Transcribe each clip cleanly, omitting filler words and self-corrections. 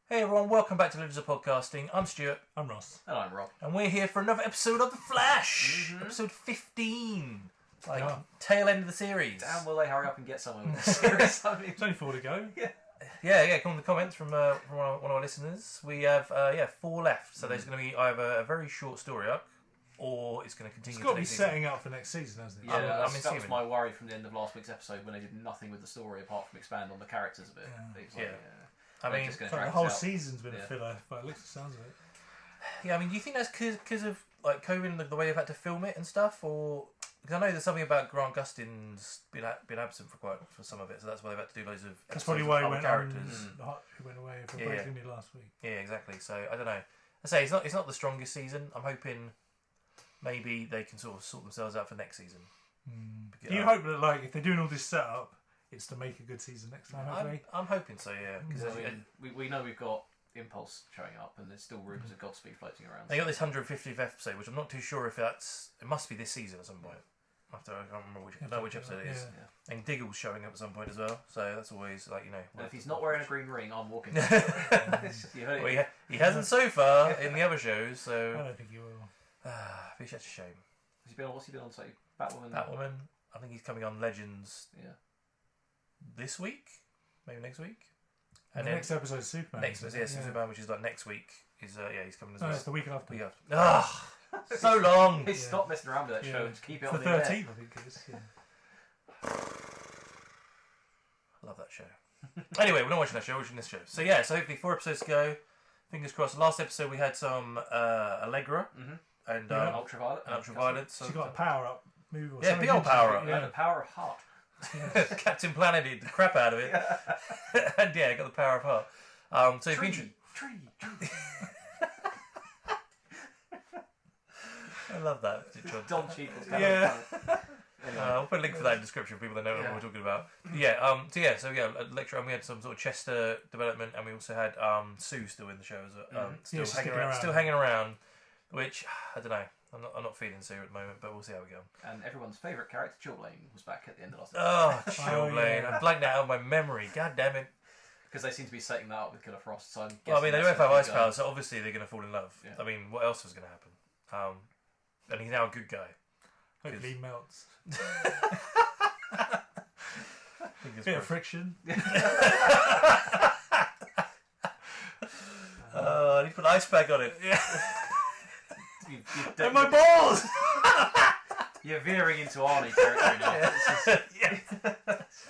Hey everyone, welcome back to Legends of Podcasting. I'm Stuart. I'm Ross. And I'm Rob. And we're here for another episode of The Flash! Episode 15. Tail end of the series. Damn, will they hurry up and get someone with this series? There's only 4 to go. Yeah, come on the comments from one of our listeners. We have 4 left, so there's going to be either a very short story arc, or it's going to continue. It's got to be setting up for next season, hasn't it? Yeah, that was my worry from the end of last week's episode when they did nothing with the story apart from expand on the characters a bit. I mean, just the whole season's been a filler, by the sounds of it. Yeah, I mean, do you think that's because of like COVID and the way they've had to film it and stuff, or because I know there's something about Grant Gustin's been absent for some of it, so that's why they've had to do loads of. That's probably why he went characters. He went away for a break in last week. Yeah, exactly. So I don't know. I say it's not the strongest season. I'm hoping maybe they can sort themselves out for next season. Do you hope that if they're doing all this setup, it's to make a good season next time? I'm hoping so. Yeah, because we know we've got Impulse showing up, and there's still rumours of Godspeed floating around. They got this 150th episode, which I'm not too sure if it must be this season at some point. I can't remember which episode it is. Yeah. And Diggle's showing up at some point as well, so that's always And if he's not wearing a green ring, I'm walking. Well, he hasn't so far in the other shows, so I don't think he will. It's such a shame. What's he been on? So Batwoman. I think he's coming on Legends. Yeah. This week, maybe next week. And the next episode is Superman. Superman, which is like next week. He's coming as well. No, it's the week after. So long. Stop messing around with that show and just keep it on the 13th, I think it is. Yeah. Love that show. Anyway, we're not watching that show, we're watching this show. So hopefully 4 episodes to go. Fingers crossed. Last episode we had some Allegra and Ultraviolet. So she got a power up move. Or big old power up. Yeah, the power of heart. Captain Planet the crap out of it. And got the power of heart. So tree. I love that. Don Cheadle's I'll put a link for that in the description for people that know what we're talking about. Lecture, and we had some sort of Chester development, and we also had Sue still in the show as well. Still hanging around, which I don't know. I'm not feeling Sue at the moment, but we'll see how we go. And everyone's favourite character, Chilblain, was back at the end of last episode. Chilblain. I blanked that out of my memory. God damn it. Because they seem to be setting that up with Killer Frost. So they don't have ice power, so obviously they're going to fall in love. Yeah. I mean, what else was going to happen? And he's now a good guy. Hopefully he melts. Bit of friction. I need to put an ice pack on it. And my balls! You're veering into Arnie territory now.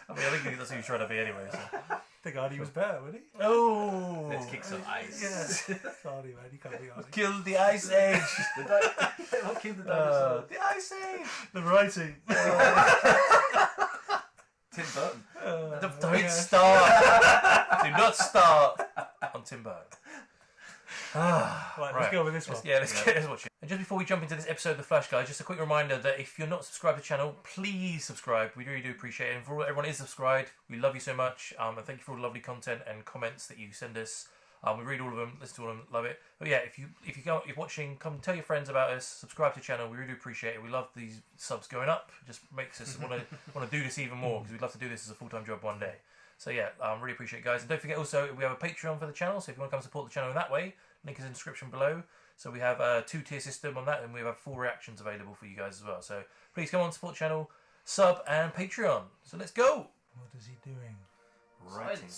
I think that's who he's trying to be anyway. So. I think Arnie was better, wasn't he? Oh! Let's kick some ice. Arnie, man, you can't be Arnie. Kill the Ice Age! What killed the dinosaur? The Ice Age! The writing. Tim Burton. Don't start! Do not start on Tim Burton. Right, let's go with this one. Let's watch it. And just before we jump into this episode of The Flash, guys, just a quick reminder that if you're not subscribed to the channel, please subscribe. We really do appreciate it. And for everyone is subscribed, we love you so much. And thank you for all the lovely content and comments that you send us. We read all of them, listen to all of them, love it. But yeah, if you're watching, come tell your friends about us, subscribe to the channel. We really do appreciate it. We love these subs going up. It just makes us want to do this even more because we'd love to do this as a full-time job one day. So yeah, really appreciate it, guys. And don't forget also, we have a Patreon for the channel, so if you want to come support the channel in that way, link is in the description below. So we have a 2-tier system on that, and we have 4 reactions available for you guys as well. So please come on, support the channel, sub, and Patreon. So let's go! What is he doing? Writing.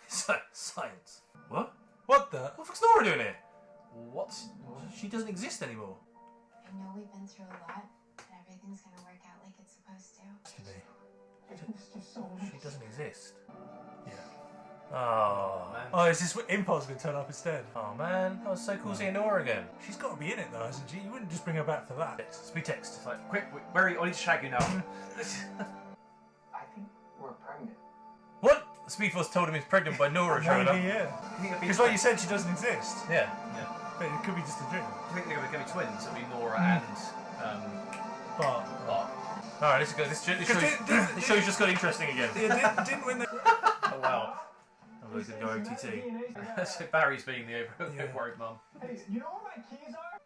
Science. What? What the? What the fuck's Nora doing here? What? She doesn't exist anymore. I know we've been through a lot, but everything's gonna work out like it's supposed to. She doesn't exist. Yeah. Oh, man. Oh, is this what Impulse going to turn up instead? Oh man, that was so cool seeing Nora again. She's got to be in it though, hasn't she? You wouldn't just bring her back for that. Speed text. It's like, quick, where are you? I need to shag you now. I think we're pregnant. What? Speed Force told him he's pregnant by Nora showing up. Maybe, yeah. Because like you said, she doesn't exist. Yeah. But it could be just a dream. Do you think they're going to be twins? It'll be Nora and Bart. Alright, let's go. This show's just got interesting again. Yeah, didn't when they... Oh wow. Oh, he's going to go OTT. So Barry's being the worried mum. Hey, you know where my keys are?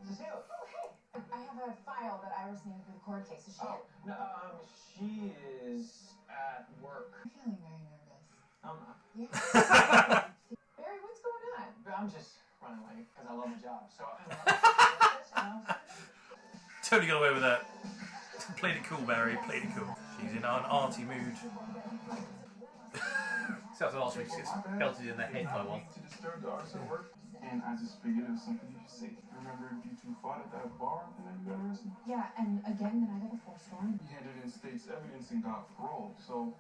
Cecile. Oh, hey! I have a file that Iris needed for the court case. Is she Oh, no, she is at work. I'm feeling very nervous. I'm not. Yeah. Barry, what's going I'm just running late because I love the job. So. Totally got away with that. Played it cool, Barry. Played it cool. She's in an arty mood. So after last week, she gets belted in the head by one. To disturb the artist at work, and I just figured it was something you should say. Remember you two fought at that bar the night you got arrested? Yeah, and again the night of the force-storm. You handed in state's evidence and got parole, so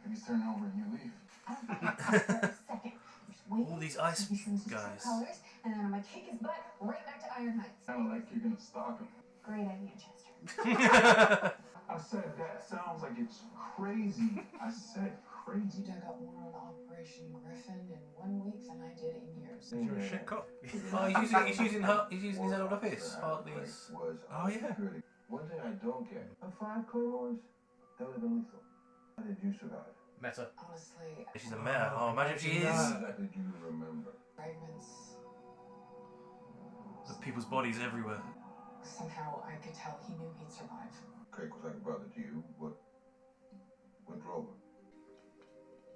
maybe he's turning over a new leaf. I don't think that's for a second. Just wait. All these ice till he shows his true guys. colors, and then I'm gonna kick his butt right back to Iron Heights. Sound like you're gonna stalk him. Great idea, Chester. I said that sounds like it's crazy. I said crazy. You dug up more on Operation Griffin in 1 week than I did in years. You're a shit cop. Oh, he's using his old office. Hartley's. Oh, yeah. One thing I don't get, a 5 Claymores, that would have been lethal. How did you survive? Meta. Honestly, She's a meta. Oh, imagine if she is. How did you remember? fragments. The people's bodies everywhere. Somehow I could tell he knew he'd survive. Craig was like a brother to you. What drove him?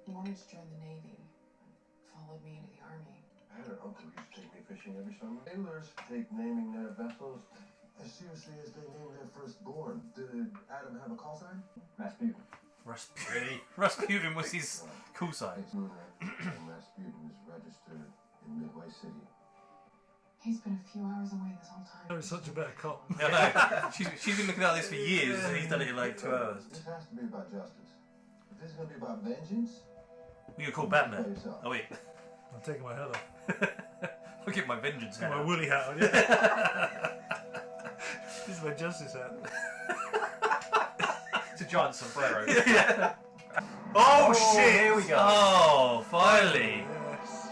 He wanted to join the Navy. Followed me into the Army. I had an uncle who used to take me fishing every summer. Sailors take naming their vessels as seriously as they name their firstborn. Did Adam have a call sign? Rasputin. Rasputin. Rasputin was his cool side. Rasputin is registered in Midway City. He's been a few hours away this whole time. I was such a better cop. I know. She's been looking at this for years, and he's done it in like 2 hours. This has to be about justice. If this is going to be about vengeance, We could call Batman. Oh wait, I'm taking my hat off. look at my vengeance hat. My woolly hat on, yeah. This is my justice hat. It's a giant sombrero. Yeah. Oh, shit! Here we go. Oh, finally. Yes.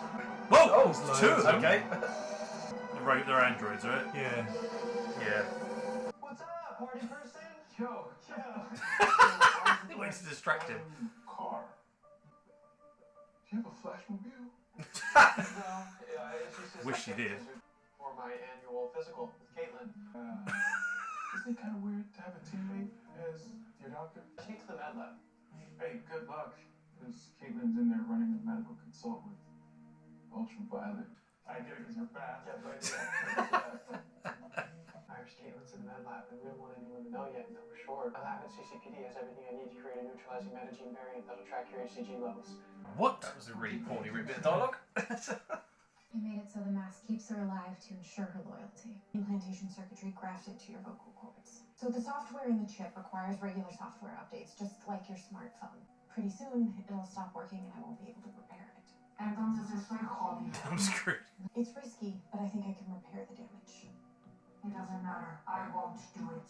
Whoa! Oh, There's two loads. of them. Okay. They're androids, right? Yeah. Yeah. What's up, party person? Yo. He wants to distract him. Car. Do you have a Flashmobile? No, yeah, it's just Wish you did. For my annual physical with Caitlin. Isn't it kind of weird to have a teammate as your doctor? She needs the med lab. Hey, good luck. Because Caitlin's in there running a medical consult with ultraviolet. I get it because you're fast. Yeah, right. Yeah. Irish Caitlin's in the med lab, and we don't want anyone to know yet until we're sure. The lab at CCPD has everything I need to create a neutralizing metagene variant that'll track your HCG levels. What? That was a really poorly written bit of dialogue. I made it so the mask keeps her alive to ensure her loyalty. Implantation circuitry grafted to your vocal cords. So the software in the chip requires regular software updates, just like your smartphone. Pretty soon, it'll stop working and I won't be able to repair it. I'm screwed. It's risky, but I think I can repair the damage. It doesn't matter. I won't do it.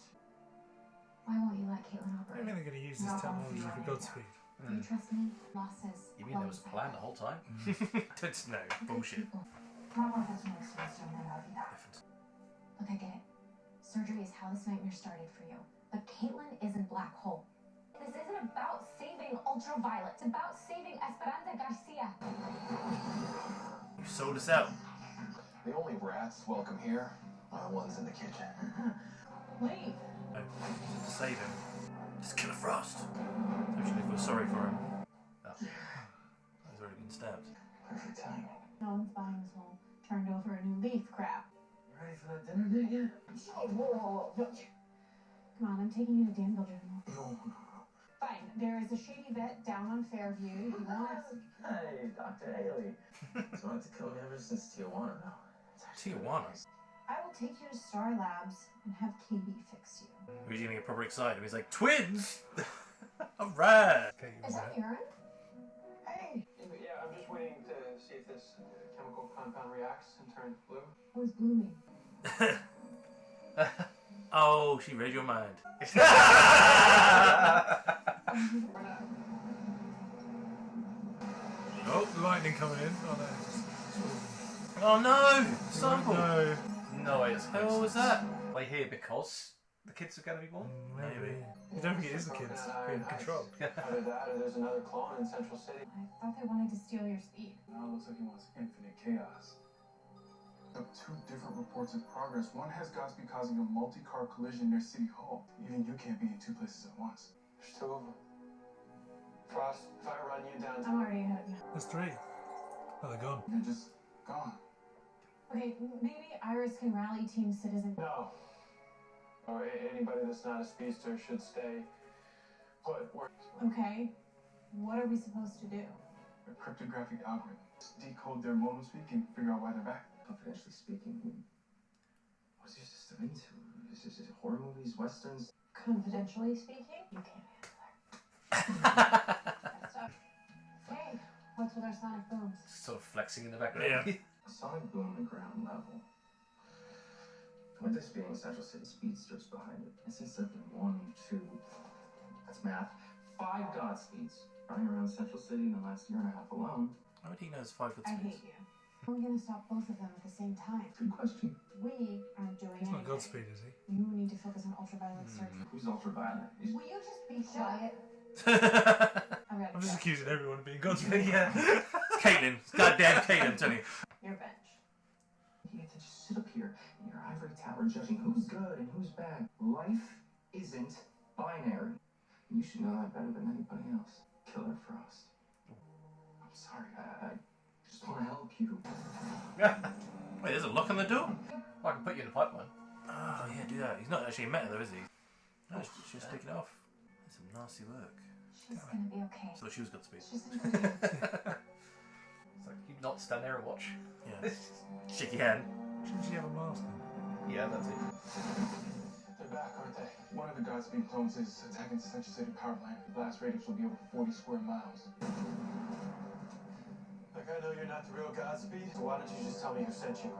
Why won't you let Caitlin I operate? mean they're going to use this technology for Godspeed. Do you trust me? Losses. You mean there was a plan the whole time? No, bullshit. None of this makes sense to me, Navidad. Look, I get it. Surgery is how this nightmare started for you. But Caitlin isn't Black Hole. This isn't about saving Ultraviolet. It's about saving Esperanza Garcia. You sold us out. the only rats welcome here are the ones in the kitchen. Wait. No, to save him. Just kill a Frost. Actually, feel sorry for him. Oh. He's already been stabbed. Perfect timing. No one's buying this whole turned over a new leaf crap. Ready for that dinner date yet? Whoa. Come on, I'm taking you to Danville General. No. Fine. There is a shady vet down on Fairview who wants... Hey, Dr. Haley. He's wanted to kill me ever since Tijuana, though. Tijuana? I will take you to Star Labs and have KB fix you. He's getting a proper excited. He's like, twins! Alright! Is that urine? Hey! Yeah, I'm just waiting to see if this chemical compound reacts and turns blue. What does blue mean? Oh, she read your mind. Oh, lightning coming in. Oh no. Oh no! Sample! No. No way it's How old was that? They here because the kids are going to be born? Maybe. You don't think it is the kids being controlled. Either that or there's another clone in Central City. I thought they wanted to steal your speed. Now it looks like he wants infinite chaos. Up 2 different reports of progress. One has Godspeed causing a multi-car collision near City Hall. Even you can't be in 2 places at once. There's 2 of them. Frost, if I run you down... I'm already ahead of you. There's 3. Oh, they're gone. You're just gone. Okay, maybe Iris can rally Team Citizen. No. Or anybody that's not a speedster should stay put. Okay, what are we supposed to do? A cryptographic algorithm. Decode their modem speak and figure out why they're back. Confidentially speaking, what's your system into? Is it horror movies, westerns? Confidentially speaking, you can't answer. Hey, what's with our sonic booms? Sort of flexing in the background. Yeah. Sonic boom at ground level. With this being Central City Speedsters behind it, it's just something 1, 2, that's math, 5 Godspeeds running around Central City in the last year and a half alone. How would he know it's 5 good I speeds? hate you. How are we gonna stop both of them at the same time? Good question. We aren't doing He's not anything. Godspeed, is he? You need to focus on ultraviolet surgery. Who's ultraviolet? Will you just be quiet? I'm just accusing everyone of being Godspeed. Yeah. It's Caitlin. It's goddamn Caitlin, Tony. Your bench. You get to just sit up here in your ivory tower judging who's good and who's bad. Life isn't binary. You should know that better than anybody else. Killer Frost. I'm sorry, I just want to help you. Yeah. Wait, there's a lock on the door? I can put you in the pipeline. Oh, yeah, do that. He's not actually a meta, though, is he? No, she's just taking it off. That's some nasty work. She's gonna be okay. So she was Godspeed. She's in good hands. It's like, you not stand there and watch. Yeah. Shake your hand. Shouldn't she have a mask on? Yeah, that's it. They're back, aren't they? One of the Godspeed clones is attacking the Central City power plant. The blast radius will be over 40 square miles. Like, I know you're not the real Godspeed, so why don't you just tell me who sent you?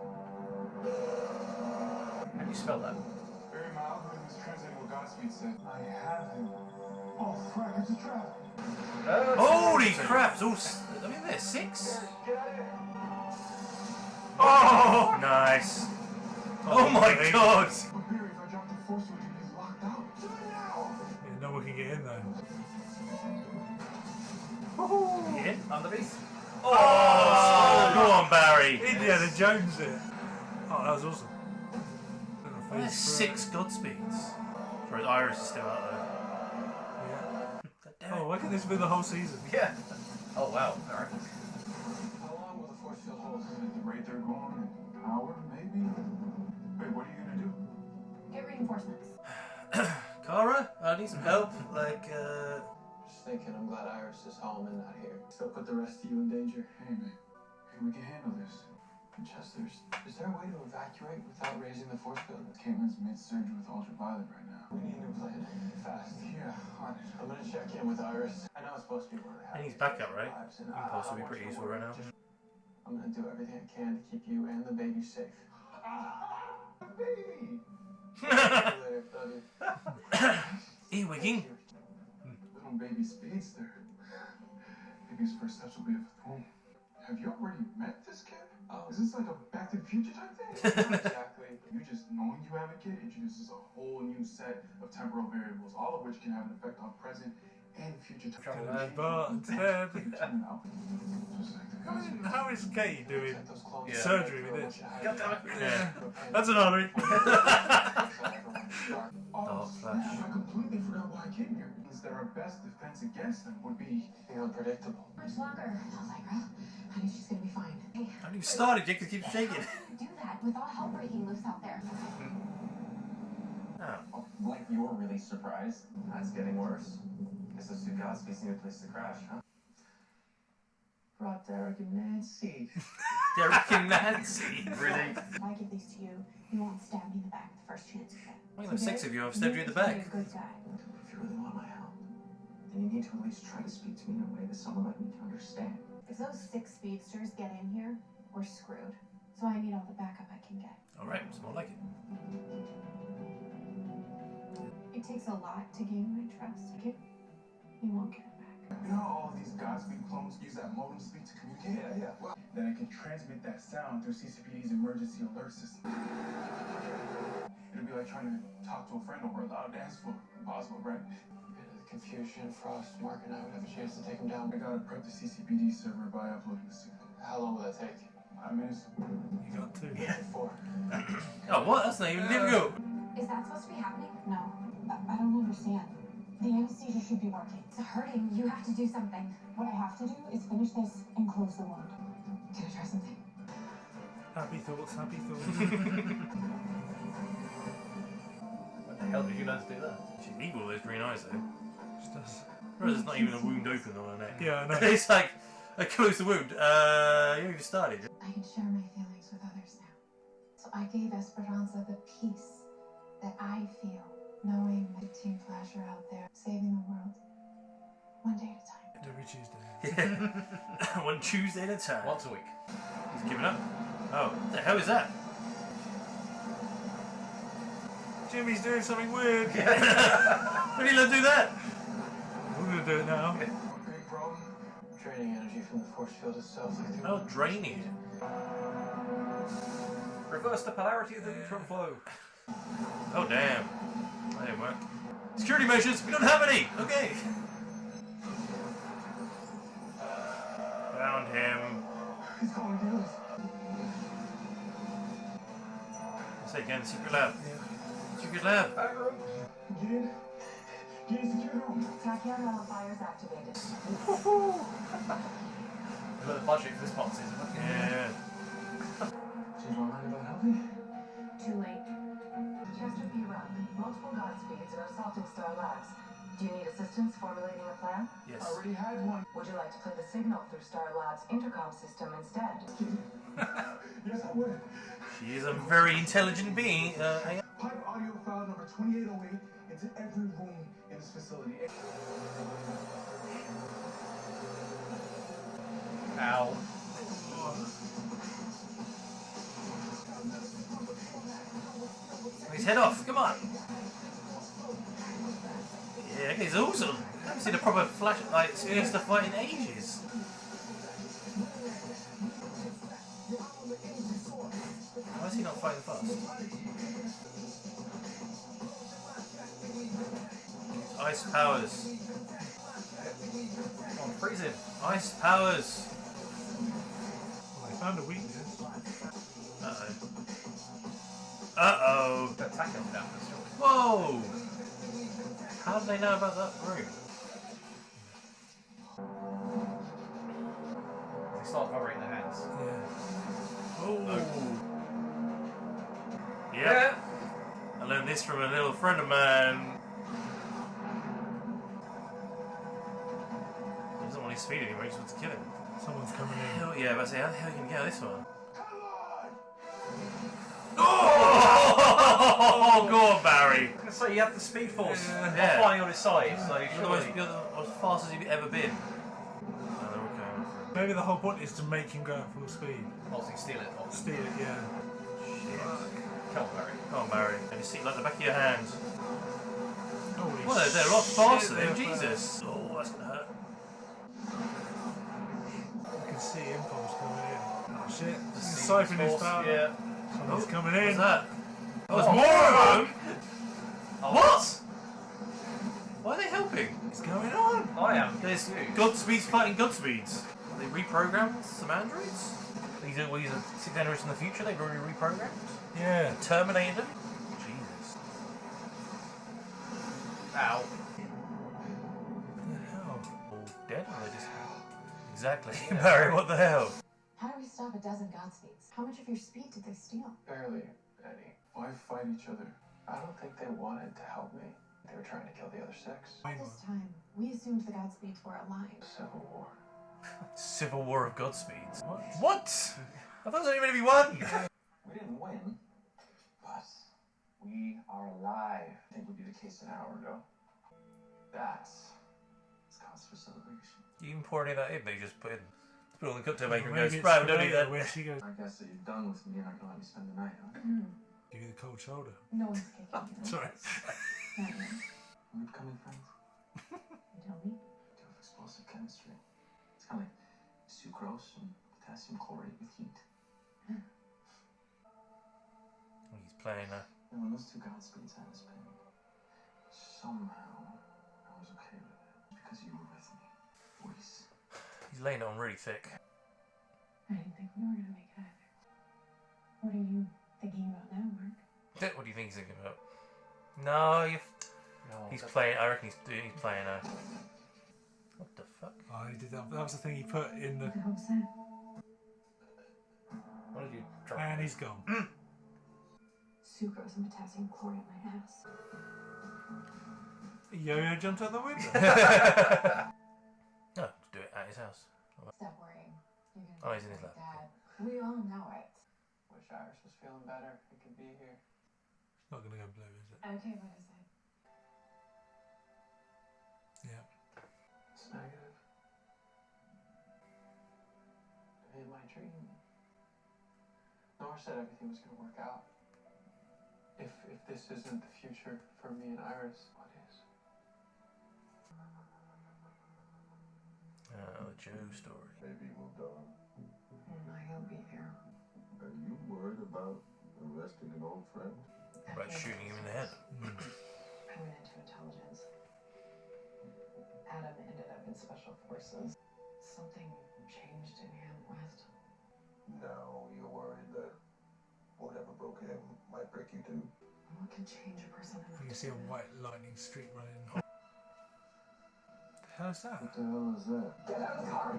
How do you spell that? Barry, my algorithm is translating what Godspeed said. I have him. Oh, frack, it's a trap. Holy crap! It's all. I mean, there's 6. Get out of here! Oh, nice. Oh my god! But Barry, if I drop the force switch, he's locked out. Do it now! Yeah, no one can get in though. Yeah. Underneath. Oh, go on, Barry. Indiana Jones it. Oh, that was awesome. Well, there's 6 Godspeeds. Whereas Iris is still out there. God damn it. Oh, why can't this be the whole season? Yeah. Oh, wow. Alright. How long will the force field hold? At the rate they're going, an hour, maybe? Wait, what are you gonna do? Get reinforcements. Kara, I need some help. Just thinking, I'm glad Iris is home and not here. Still put the rest of you in danger. Hey, man. Hey, we can handle this. Chesters, is there a way to evacuate without raising the force field? Caitlin's mid-surgery with ultraviolet right now. We need a new plan. Fast. Yeah, on it. I'm gonna check in with Iris. I know it's supposed to be one of the And he's happiest back up, right? lives, and Impulse will be I want pretty you to useful right now. I'm gonna do everything I can to keep you and the baby safe. Baby! See you later, love you. E-wigging. Little baby speedster. Baby's first steps will be at the womb. Have you already met this kid? Is this like a Back to the Future type thing? Exactly. You just knowing you have a kid introduces a whole new set of temporal variables, all of which can have an effect on present and future time. But Just like the Godspeed. how is Katie doing Check those clones. Yeah. surgery with this? God damn it. Yeah. That's an artery. Oh, Dark snap, Flash. I completely forgot why I came here. Is that our best defense against them would be Being unpredictable. Much longer. Allegra, honey, she's gonna be fine. Hey, I haven't even started yet, 'cause it keeps shaking. do that with all hell breaking loose out there. Oh. Like you're really surprised? That's getting worse. Guess those 2 Godspeeds need a place to crash, huh? Brought Derek and Nancy. Derek and Nancy. Really? If I give these to you, you won't stab me in the back the first chance you get. Why are there 6 of you? I've stabbed you in the back. You're a good guy. If you really want my help, then you need to at least try to speak to me in a way that someone like me can understand. If those 6 speedsters get in here, we're screwed. So I need all the backup I can get. Alright, it's more like it. It takes a lot to gain my trust. Okay? You won't get it back. You know how all of these Godspeed clones use that modem speak to communicate? Yeah. Well, Then it can transmit that sound through CCPD's emergency alert system. It'll be like trying to talk to a friend over a loud dance floor. Impossible, right? rid of the confusion, Frost, Mark, and I would have a chance to take him down. I gotta prep the CCPD server by uploading the signal. How long will that take? 5 minutes. You got 2. Before. Oh, what? That's not even difficult. Is that supposed to be happening? No. I don't understand. The anesthesia should be working. It's hurting. You have to do something. What I have to do is finish this and close the wound. Can I try something? Happy thoughts, happy thoughts. What the hell did you learn to do that? She's evil, those green eyes though. Just does. Whereas there's not even a wound open on her neck. Yeah, I know. It's like, I closed the wound. You haven't even started. I can share my feelings with others now. So I gave Esperanza the peace that I feel, knowing that Team Flash are out there saving the world, one day at a time. Every Tuesday. Yeah. One Tuesday at a time. Once a week. He's giving up. Oh, what the hell is that? Jimmy's doing something weird. When did he learn to do that? We're gonna do it now. Big problem. Draining energy from the force field itself. Oh, draining it. Reverse the polarity of the neutron flow. Oh, damn. That didn't work. Security measures, we don't have any. Okay. Found him. He's calling to us. Say again, secret lab. Secret lab. Get in. Get in secure room. Tachyon nullifiers activated. Look at the budget for this box is. Yeah. Change my mind about helping? Too late. Chester P. Rupp, multiple Godspeeds are assaulting Star Labs. Do you need assistance formulating a plan? Yes. Already had one. Would you like to play the signal through Star Labs' intercom system instead? Yes, I would. She is a very intelligent being. Pipe audio file number 2808 into every room in this facility. Ow. His head off, come on. Yeah, he's awesome. I haven't seen a proper flash like speedster fight in ages. Why is he not fighting fast? Ice powers. Come on, freeze him. Ice powers. Well, I found a weakness. Uh-oh. Uh-oh. Don't attack him down this job. Whoa! How do they know about that room? They start covering their hands. Yeah. Oh. Yep. I learned this from a little friend of mine. He doesn't want his speed anymore, he just wants to kill him. Someone's coming in. Hell yeah, but I say, how the hell are you going to get out of this one? Oh! Go on, Barry! I was going to say, you have the speed force Yeah. flying on his side, so You're the as fast as you've ever been. Oh, they're all going for it. Maybe the whole point is to make him go at full speed. obviously steal it off. Steal it, yeah. Come on, Barry. Come on, Barry. And you see it like the back of your hand. Holy Well, they're a lot faster shit, than they're Jesus. Oh, that's going to hurt. You can see impulse coming in. Oh shit. He's Sea siphoning his force, power. Yeah. Someone's coming What's in. that? Oh, there's Oh. more of them! Oh, What? Why are they helping? What's going on? I am. There's confused. Godspeeds fighting Godspeeds. They reprogrammed some androids? These are 6 androids in the future they've already reprogrammed? Yeah. Terminated them? Jesus. Ow. What the hell? All dead? Or they just... Exactly. Barry, what the hell? How do we stop a dozen Godspeeds? How much of your speed did they steal? Barely any. Why fight each other? I don't think they wanted to help me. They were trying to kill the other 6. All this time, we assumed the Godspeeds were alive. Civil War. Civil War of Godspeeds. What? What? I thought it was only going to be one. We didn't win, but we are alive. I think would be the case an hour ago. That's cause for celebration. You even pour any of that in? They just put it on the cocktail maker and Maybe goes, it's right, for don't need later that. Where she goes, I guess that you're done with me and aren't gonna let me spend the night, huh? give you the cold shoulder. No one's kicking you. Sorry. Not yet. We're becoming friends. You tell me. We have explosive chemistry. It's kind of like sucrose and potassium chlorate with heat. He's playing that. And when those two Godspeeds had us pinned, somehow I was okay with it. Because you were with me. Voice. He's laying it on really thick. I didn't think we were gonna make it either. What are you thinking about now, Mark? What do you think he's thinking about? No, he's that's- playing. I reckon he's playing a. What the fuck? Oh, he did that. That was the thing he put in the. What the hell was that? What did you And he's gone. Sucrose and potassium chlorate my ass. Yo-yo jumped out the window. No, to do it at his house. Stop worrying. You're gonna Oh, he's in his like lap. Dad. We all know it. Wish Iris was feeling better. I could be here. It's not going to go blue, is it? Okay, what is it? Yeah. It's negative. In my dream, Nora said everything was going to work out. If this isn't the future for me and Iris, what is? The Joe story. Maybe you moved on. He'll be here. Are you worried about arresting an old friend? About shooting him in the head. I went into intelligence. Adam ended up in special forces. Something changed in him, West. Now you're worried that whatever broke him might break you too. What can change a person enough You can to see a do that? white lightning streak running. What the hell is that? What the hell is that? Get out of the car!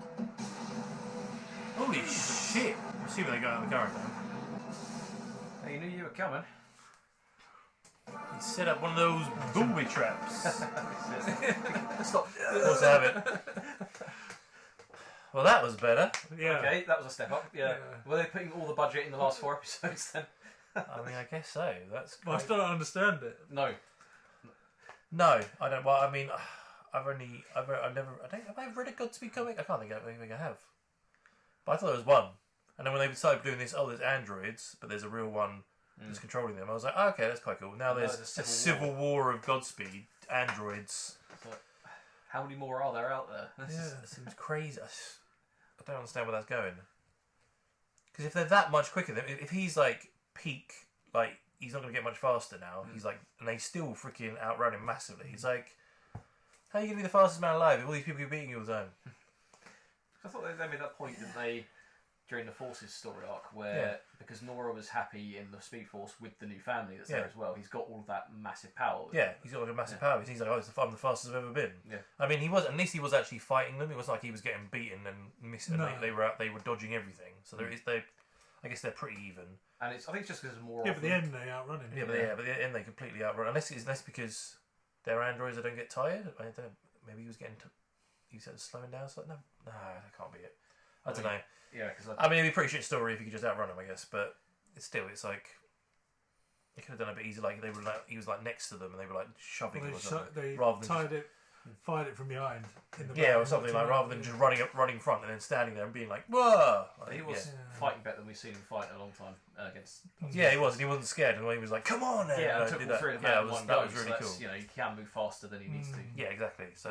Holy shit! Let's see where they got out of the car now. Hey, you knew you were coming. He set up one of those booby traps. Stop. Let's have it. Well, that was better. Yeah. Okay, that was a step up. Yeah. Yeah. Were they putting all the budget in the last 4 episodes then? I mean, I guess so. That's Well, I quite... still don't understand it. No. No, I don't. Well, I mean, I've never. Have I ever read a Godspeed comic? I can't think I have. But I thought there was one. And then when they started doing this, there's androids, but there's a real one that's controlling them. I was like, oh, okay, that's quite cool. Now there's a civil war of Godspeed androids. But how many more are there out there? It seems crazy. I don't understand where that's going. Because if they're that much quicker, then if he's like peak, like he's not going to get much faster now. He's like, and they still freaking outrun him massively. He's like, how are you going to be the fastest man alive if all these people keep beating you all the time? I thought they made that point, didn't they, during the Forces story arc, where because Nora was happy in the Speed Force with the new family that's there as well, he's got all of that massive power. Yeah, he's got like a massive power. He's like, I'm the fastest I've ever been. Yeah. I mean, at least he was actually fighting them. It wasn't like he was getting beaten and missing. No. They were dodging everything. So I guess they're pretty even. And I think it's just because more. Yeah, but the end they outrun him. But the end they completely outrun. Unless because they're androids that don't get tired. I don't know. Maybe he was getting. He said slowing down. So no, that can't be it. I don't know. Yeah, because I mean, it'd be a pretty shit story if you could just outrun him, I guess. But it's like they could have done it a bit easier. Like he was like next to them, and they were like shoving him or something. They rather than tied it, fired it from behind. In the yeah, back or something like rather than just running front and then standing there and being like, whoa. Like, he was yeah. fighting better than we've seen him fight in a long time against. Yeah, he was. And he wasn't scared, and when he was like, "Come on!" Yeah, and took did all three of them yeah, out in one that go, was really so cool. You know, he can move faster than he needs to. Yeah, exactly. So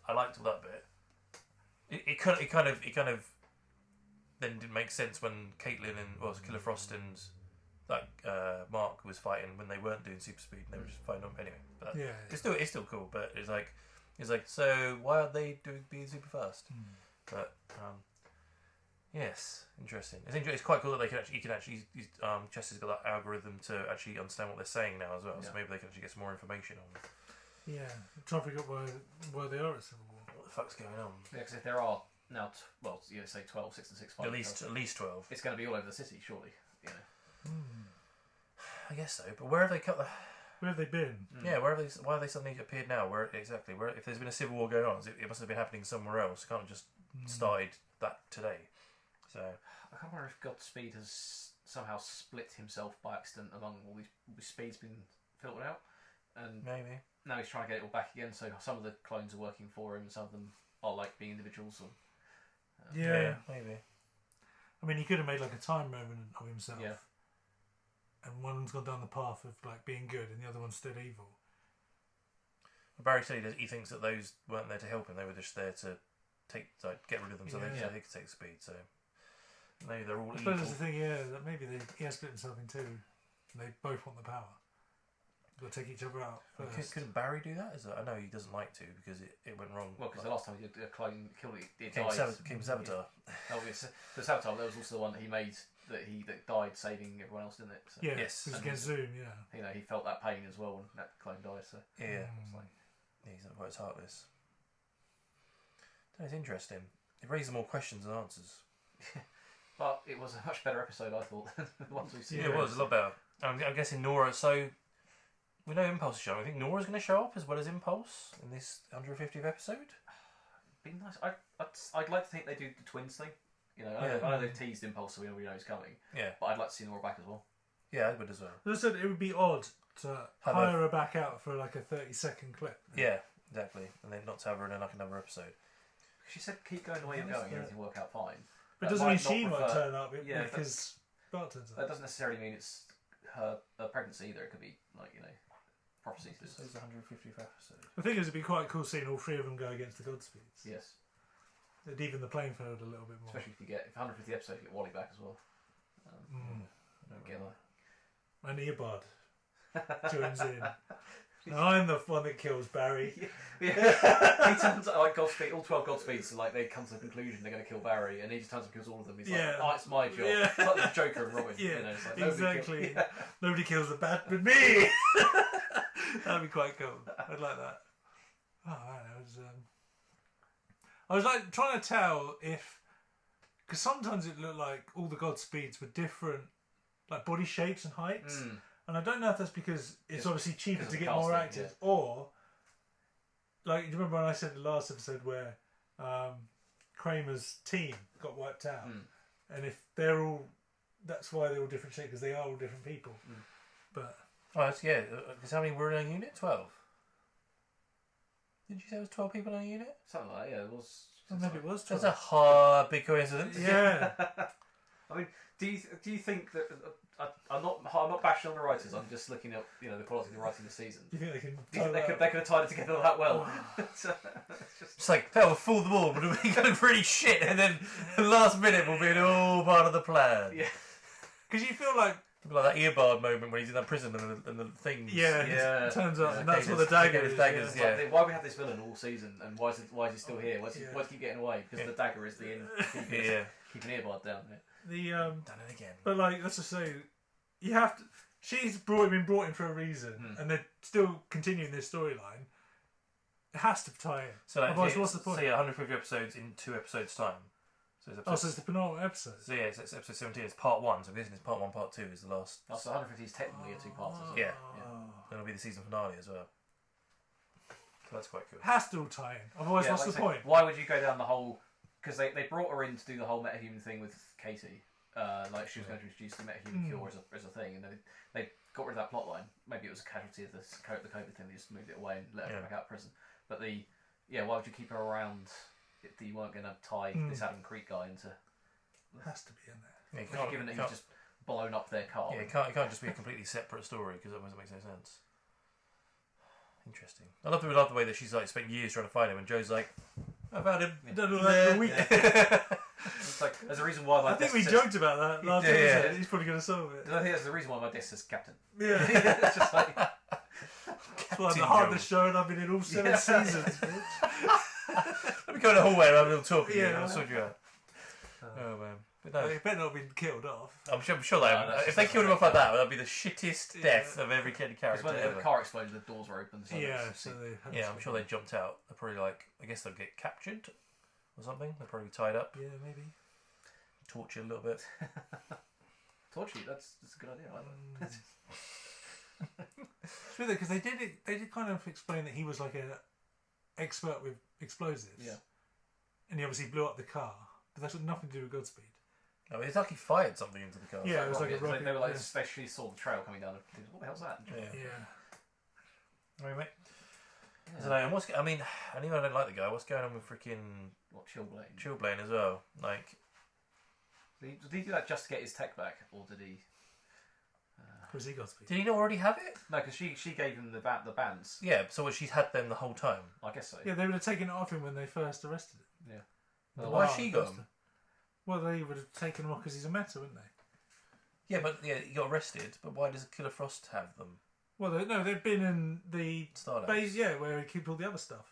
I liked all that bit. It kind of then didn't make sense when Caitlin and Killer Frost and Mark was fighting when they weren't doing super speed and they were just fighting up anyway. But it's still cool. But it's like so why are they being super fast? But yes, interesting. It's quite cool that you can actually Chester's got that algorithm to actually understand what they're saying now as well. So maybe they can actually get some more information on. Yeah, try to figure out where they are at Civil War. What the fuck's going on? Yeah, because if there are now, say 12, 6 and 6 fighting At least 12. It's going to be all over the city, surely. You know. I guess so. But where have they cut the? Where have they been? Yeah, where have they? Why have they suddenly appeared now? Where exactly? Where if there's been a civil war going on, it must have been happening somewhere else. It can't have just started that today. So I can't remember if Godspeed has somehow split himself by accident among all these speeds been filtered out, and maybe now he's trying to get it all back again. So some of the clones are working for him, and some of them are like being individuals. Or, yeah, maybe. I mean, he could have made like a time revenant of himself. Yeah. And one's gone down the path of like being good, and the other one's still evil. Barry said he thinks that those weren't there to help him; they were just there to get rid of them, so they could take speed. So maybe they're all I evil. suppose that's the thing, that maybe he has split himself in two, and they both want the power. They'll take each other out first. Couldn't Barry do that? I know he doesn't like to because it went wrong. Well, because the last time he did a clone killed it King died. Saboteur. Oh, yes. The Saboteur, there was also the one that he made that died saving everyone else, didn't it? So, Yeah, yes. it was against Zoom, yeah. You know, he felt that pain as well when that clone died. So yeah, it's like, he's not quite heartless. It's interesting. It raises more questions than answers. But it was a much better episode, I thought, than the ones we've seen. Yeah, it was a lot better. I'm guessing Nora. So we know Impulse is showing. I think Nora's going to show up as well as Impulse in this 150th episode. Be nice. I'd like to think they do the twins thing. You know, I know they've teased Impulse, so we know he's coming. Yeah. But I'd like to see Nora back as well. Yeah, I would as well. As I said, it would be odd to hire her back out for like a 30-second clip. Yeah, exactly. And then not to have her in like another episode. She said, keep going the way you're going, everything will work out fine. But it doesn't mean she might turn up because Bart turns up. That doesn't necessarily mean it's her pregnancy either. It could be, like, you know, prophecy. This is the 150th episode. I think it would be quite cool seeing all three of them go against the Godspeeds. Yes. It'd even the playing field a little bit more. Especially if 150 episode, you get Wally back as well. Get that. And Earbud joins in. I'm the one that kills Barry. He turns like Godspeed, all 12 Godspeeds, so like they come to the conclusion they're going to kill Barry, and he just turns up and kills all of them. He's like, oh, it's my job. Yeah. It's like the Joker and Robin. Yeah, you know, it's like, exactly. Nobody kills the bat but me. That'd be quite cool. I'd like that. Oh man, I was like trying to tell if, because sometimes it looked like all the Godspeeds were different, like body shapes and heights. And I don't know if that's because it's obviously cheaper to get more actors, or like, do you remember when I said the last episode where Kramer's team got wiped out, and if they're all, that's why they're all different shapes, because they are all different people. But because how many were in a unit? 12. Did you say it was 12 people in a unit? Something like that. Yeah, it was. Maybe it was 12. That's a hard big coincidence. Yeah. I mean, do you think that I'm not bashing on the writers? I'm just looking at the quality of the writing this season. Do you think they can? Do you think they could have tied it together that well? It's like they'll fool them all, but it'll be going pretty shit, and then the last minute will be all part of the plan. Yeah, because you feel like that Earbud moment when he's in that prison and the things. Yeah. Turns out, and that's what the dagger is. Daggers, like, why we have this villain all season, and why is he still here? Why does he keep getting away? Because the dagger is the end. Keeping Earbud down. Done it again. But like, let's just say, you have to. She's been brought in for a reason, and they're still continuing this storyline. It has to tie in. So otherwise, what's the point? So 150 episodes in 2 episodes time. So it's the penultimate episode. So it's episode 17. It's part 1. So this is part 1, part 2 is the last. Oh, so 150 is technically a 2-parter. Yeah. It'll be the season finale as well. So that's quite cool. It has to all tie in. Otherwise, what's the point? Why would you go down the whole? Because they brought her in to do the whole metahuman thing with Katie. Like she was going to introduce the metahuman cure as a thing, and then they got rid of that plot line. Maybe it was a casualty of the COVID thing. They just moved it away and let her back out of prison. But why would you keep her around if you weren't going to tie this Adam Creek guy into? It has to be in there. Yeah, given that he's just blown up their car. Yeah, it can't just be a completely separate story because otherwise it makes no sense. Interesting. I love the way that she's like spent years trying to find him, and Joe's like, "I've had him." Done all that for a week. It's like there's a reson why my. I think we joked about that last episode. He's probably going to solve it. I think there's the reason why my desk says Captain. Yeah. It's just like. That's why the hardest show, and I've been in all 7 seasons, bitch. Let me go in the hallway and have a little talk. I'll sort you out. Oh man. But no. He better not have been killed off. I'm sure they have. If they killed him off like that, that'd be the shittiest death of every character when ever. the car exploded, the doors were open. So I'm sure they jumped out. They're probably I guess they'll get captured or something. They're probably tied up. Yeah, maybe. Tortured a little bit. Torture? That's a good idea. I like that. It's weird because they did kind of explain that he was like an expert with explosives. Yeah. And he obviously blew up the car, but that's got nothing to do with Godspeed. No, it's like he fired something into the car. Yeah, it was like a rocket. They were like, they actually saw the trail coming down. And what the hell's that? Yeah. All right, mate. I don't know. And even I don't like the guy. What's going on with freaking Chillblaine as well? Like, did he do that just to get his tech back, or did he? Was he Godspeed? Did he not already have it? No, because she gave him the bands. Yeah, so she's had them the whole time. I guess so. Yeah, they would have taken it off him when they first arrested him. Yeah. Well, why she got him? Well, they would have taken him off because he's a meta, wouldn't they? Yeah, but he got arrested. But why does Killer Frost have them? Well, they've been in the Starlabs. base, where he keeps all the other stuff.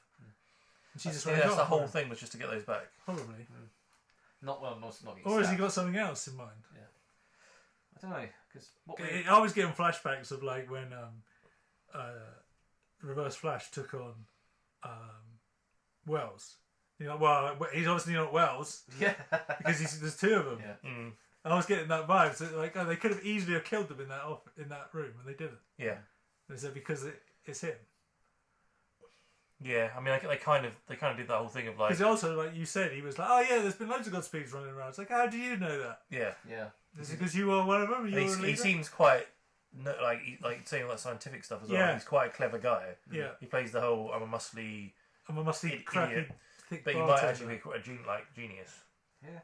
And she just that's the whole thing was just to get those back. Probably. Not or has he got something else in mind? Yeah. I don't know because I was getting flashbacks of like when Reverse Flash took on Wells, You're like, well, he's obviously not Wells. Yeah. Because there's two of them. Yeah. Mm. And I was getting that vibe. So like, they could have easily have killed them in that room, and they didn't. Yeah. They said because it's him. Yeah, I mean, they kind of did that whole thing of like. Because also, like you said, he was like, "Oh yeah, there's been loads of Godspeeds running around." It's like, how do you know that? Yeah. Yeah. Is it because you are one of them? He seems quite like saying all that scientific stuff as well. Yeah. He's quite a clever guy. Yeah. He plays the whole I'm a muscly crappy idiot, thick but he might bartender. actually be quite a genius. Yeah.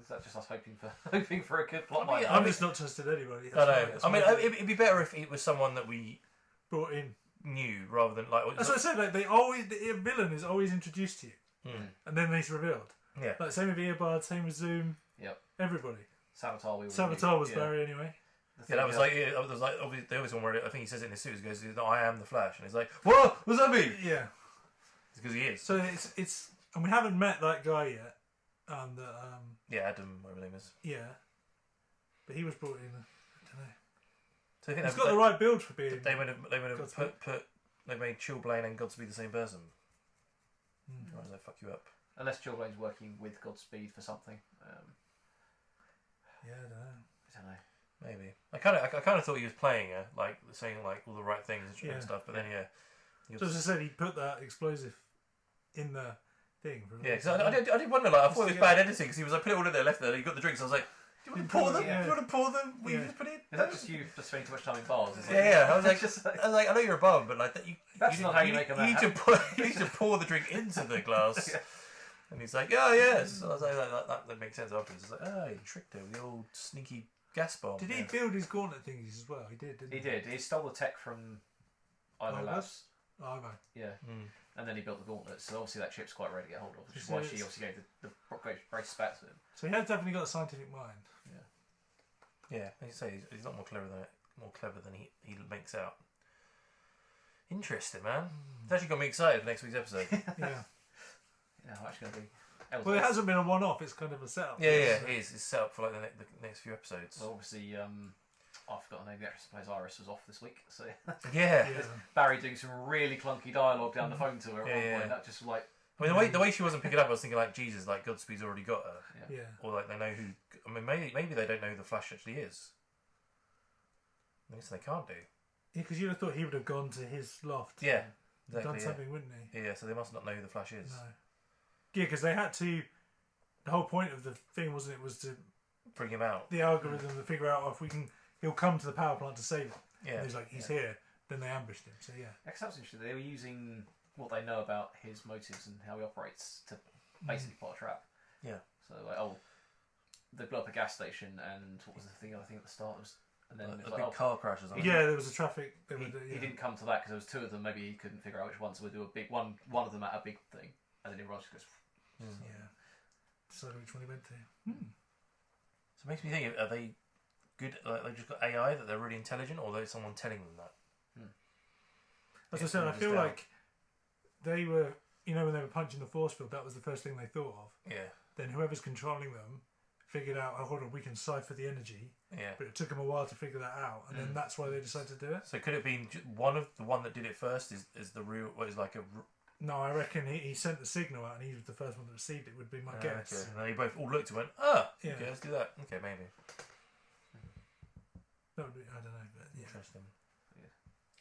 Is that just us hoping for a good plot I mean, line? I'm just not trusted anybody. I know. That's I mean, my thing. it'd be better if it was someone that we brought in. knew rather than like. That's what I said. Like the villain is always introduced to you, and then he's revealed. Yeah. Like same with Earbard, same with Zoom. Yep. Everybody. Savitar was Barry anyway. Yeah, that was like obviously there was one where I think he says it in his suit. He goes, "I am the Flash," and he's like, "What? What's that mean?" Yeah. Because he is. So it's and we haven't met that guy yet. Yeah, Adam, whatever his name is. Yeah. But he was brought in. I don't know. So I think he's got the right build for being. They would have put they made Chilblain and Godspeed the same person. Why does that fuck you up? Unless Chilblain's working with Godspeed for something. Yeah, I don't know. Maybe. I kind of thought he was playing her, like saying like all the right things and stuff. But then So as I said, he put that explosive in the thing. Yeah, because I did wonder. Like I thought it was bad editing because he was like put it all in there, left there. He got the drinks. I was like, do you want to pour them? Yeah. Do you want to pour them? Will you just put it? Is that just you for spending too much time in bars? Is it? Yeah. I was like, I know you're a bum, but like that That's not how you make a man happy. You need to pour the drink into the glass. And he's like, oh yes. So I was like, that makes sense afterwards. It's like, oh, you tricked her with the old sneaky gas bomb. Did he build his gauntlet thingies as well? He did, didn't he? He did. He stole the tech from Ivo Labs. Ivo. Yeah. And then he built the gauntlet. So obviously that chip's quite rare to get hold of, which is why she obviously gave the brace back to him. So he has definitely got a scientific mind. Yeah, as you say, he's not more clever than he makes out. Interesting, man. It's actually got me excited for next week's episode. Yeah. Yeah, I'm actually going to be. Well, it hasn't been a one-off. It's kind of a setup. Yeah, it is. It's set up for like the next few episodes. So obviously, I've forgotten the name. The actress who plays Iris was off this week, so yeah. Barry doing some really clunky dialogue down the phone to her at one point. That just like. I mean, the way she wasn't picking up, I was thinking like, Jesus, like Godspeed's already got her. Yeah. Or like they know who. I mean, maybe they don't know who the Flash actually is. I guess they can't do. Yeah, because you'd have thought he would have gone to his loft. Yeah. Exactly, done something, wouldn't he? Yeah. So they must not know who the Flash is. No. Yeah, because they had to. The whole point of the thing wasn't it was to bring him out. The algorithm to figure out if we can. He'll come to the power plant to save him. Yeah. And he's like, he's here. Then they ambushed him. So yeah. That was interesting. They were using what they know about his motives and how he operates to basically plot a trap. Yeah. So like, they blew up a gas station, and what was the thing? I think at the start was, and then a big car crash or something. Yeah, there was a traffic. He didn't come to that because there was two of them. Maybe he couldn't figure out which one, so we'll do a big one. One of them at a big thing, and then he runs goes. Yeah. Decide which one he went to. So it makes me think: are they good? Like they've just got AI that they're really intelligent, or there's someone telling them that? As I said, I feel like they were. You know, when they were punching the force field, that was the first thing they thought of. Yeah. Then whoever's controlling them figured out, oh, hold on, we can cipher the energy. Yeah. But it took them a while to figure that out, and then that's why they decided to do it. So could it be the one that did it first is the real? What is like a? No, I reckon he sent the signal out, and he was the first one that received it. Would be my guess. Okay. And they both all looked and went, yeah. Okay, let's do that. Okay, maybe. That would be, I don't know, but yeah. Interesting.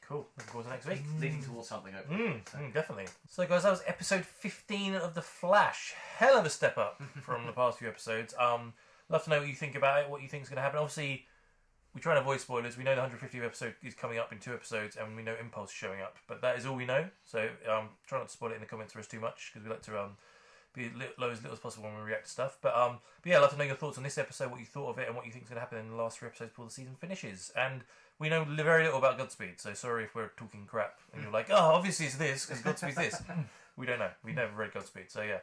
Cool. Looking forward to next week. Leading towards something, hopefully. Definitely. So, guys, that was episode 15 of The Flash. Hell of a step up from the past few episodes. Love to know what you think about it, what you think is going to happen. Obviously, we try and avoid spoilers. We know the 150th episode is coming up in 2 episodes, and we know Impulse is showing up. But that is all we know. So, try not to spoil it in the comments for us too much, because we like to be as little as possible when we react to stuff. But yeah, I'd love to know your thoughts on this episode, what you thought of it, and what you think is going to happen in the last 3 episodes before the season finishes. And we know very little about Godspeed, so sorry if we're talking crap and you're like, oh, obviously it's this because Godspeed's this. We don't know. We never read Godspeed, so yeah.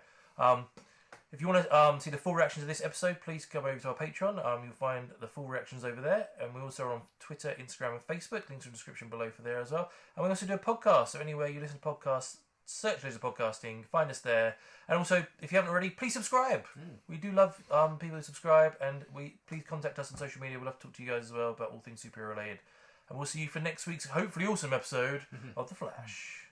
If you want to see the full reactions of this episode, please come over to our Patreon. You'll find the full reactions over there, and we also are on Twitter, Instagram, and Facebook. Links in the description below for there as well. And we also do a podcast, so anywhere you listen to podcasts, search Laser Podcasting, find us there. And also, if you haven't already, please subscribe. We do love people who subscribe, and please contact us on social media. We'd love to talk to you guys as well about all things superhero related. And we'll see you for next week's hopefully awesome episode of The Flash.